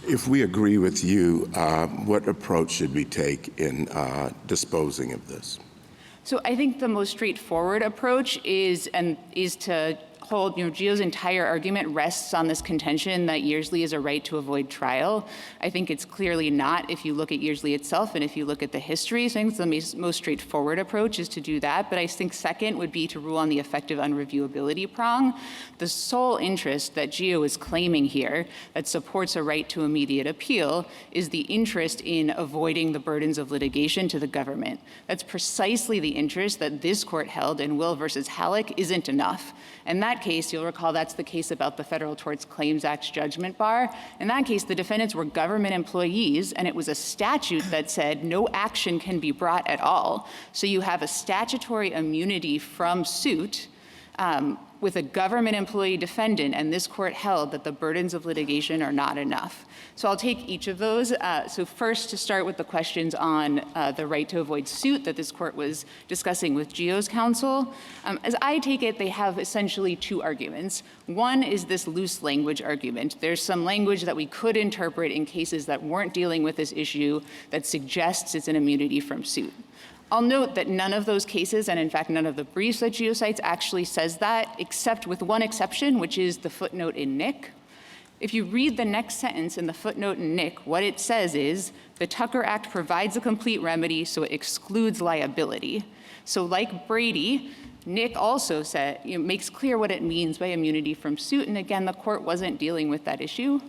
If we agree with you, what approach should we take in disposing of this? So I think the most straightforward approach is to hold, GEO's entire argument rests on this contention that Yearsley is a right to avoid trial. I think it's clearly not if you look at Yearsley itself and if you look at the history. So I think the most straightforward approach is to do that. But I think second would be to rule on the effective unreviewability prong. The sole interest that GEO is claiming here that supports a right to immediate appeal is the interest in avoiding the burdens of litigation to the government. That's precisely the interest that this court held in Will versus Halleck isn't enough. In that case, you'll recall that's the case about the Federal Tort Claims Act's judgment bar. In that case, the defendants were government employees, and it was a statute that said no action can be brought at all. So you have a statutory immunity from suit with a government employee defendant, and this court held that the burdens of litigation are not enough. So I'll take each of those. So first, to start with the questions on the right to avoid suit that this court was discussing with GEO's counsel. As I take it, they have essentially two arguments. One is this loose language argument. There's some language that we could interpret in cases that weren't dealing with this issue that suggests it's an immunity from suit. I'll note that none of those cases, and in fact none of the briefs that GEO cites, actually says that, except with one exception, which is the footnote in Nick. If you read the next sentence in the footnote in Nick, what it says is, the Tucker Act provides a complete remedy, so it excludes liability. So like Brady, Nick also said, makes clear what it means by immunity from suit, and again, the court wasn't dealing with that issue.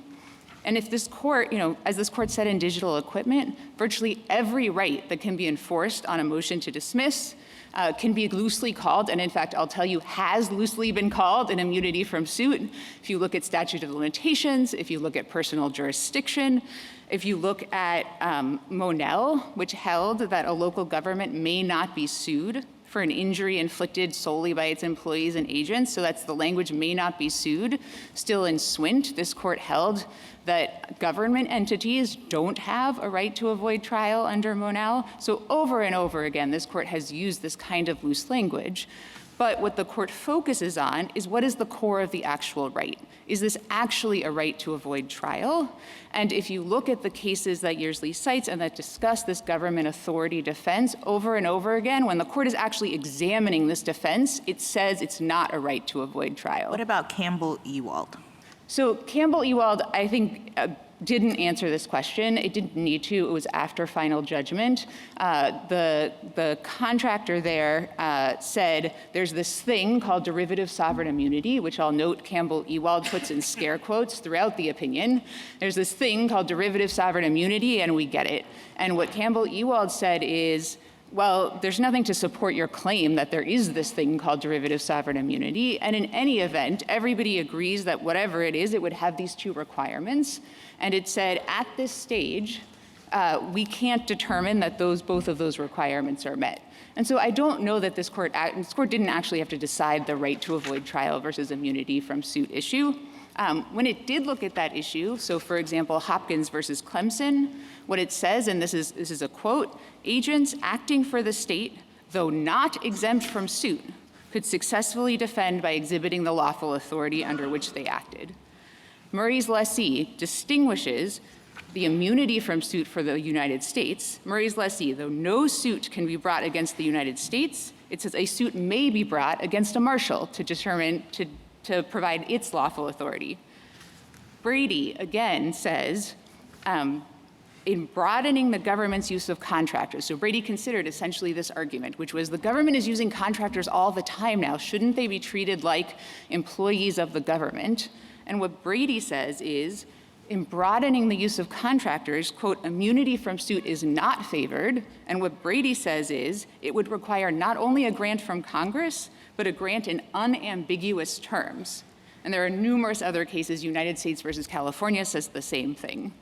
And if this court, as this court said in digital equipment, virtually every right that can be enforced on a motion to dismiss can be loosely called, and in fact, I'll tell you, has loosely been called an immunity from suit. If you look at statute of limitations, if you look at personal jurisdiction, if you look at Monell, which held that a local government may not be sued for an injury inflicted solely by its employees and agents, so that's the language may not be sued. Still in Swint, this court held that government entities don't have a right to avoid trial under Monell. So over and over again, this court has used this kind of loose language. But what the court focuses on is what is the core of the actual right? Is this actually a right to avoid trial? And if you look at the cases that Yearsley cites and that discuss this government authority defense over and over again, when the court is actually examining this defense, it says it's not a right to avoid trial. What about Campbell-Ewald? So Campbell-Ewald, I think, didn't answer this question. It didn't need to. It was after final judgment. The contractor there said there's this thing called derivative sovereign immunity, which I'll note Campbell-Ewald puts in scare quotes throughout the opinion. There's this thing called derivative sovereign immunity, and we get it. And what Campbell-Ewald said is, well, there's nothing to support your claim that there is this thing called derivative sovereign immunity. And in any event, everybody agrees that whatever it is, it would have these two requirements. And it said, at this stage, we can't determine that both of those requirements are met. And so I don't know that this court didn't actually have to decide the right to avoid trial versus immunity from suit issue. When it did look at that issue, so for example, Hopkins versus Clemson, what it says, and this is a quote, agents acting for the state, though not exempt from suit, could successfully defend by exhibiting the lawful authority under which they acted. Murray's lessee distinguishes the immunity from suit for the United States. Murray's lessee, though no suit can be brought against the United States, it says a suit may be brought against a marshal to provide its lawful authority. Brady, again, says, in broadening the government's use of contractors, so Brady considered essentially this argument, which was the government is using contractors all the time now. Shouldn't they be treated like employees of the government? And what Brady says is, in broadening the use of contractors, quote, immunity from suit is not favored. And what Brady says is, it would require not only a grant from Congress, but a grant in unambiguous terms. And there are numerous other cases. United States versus California says the same thing.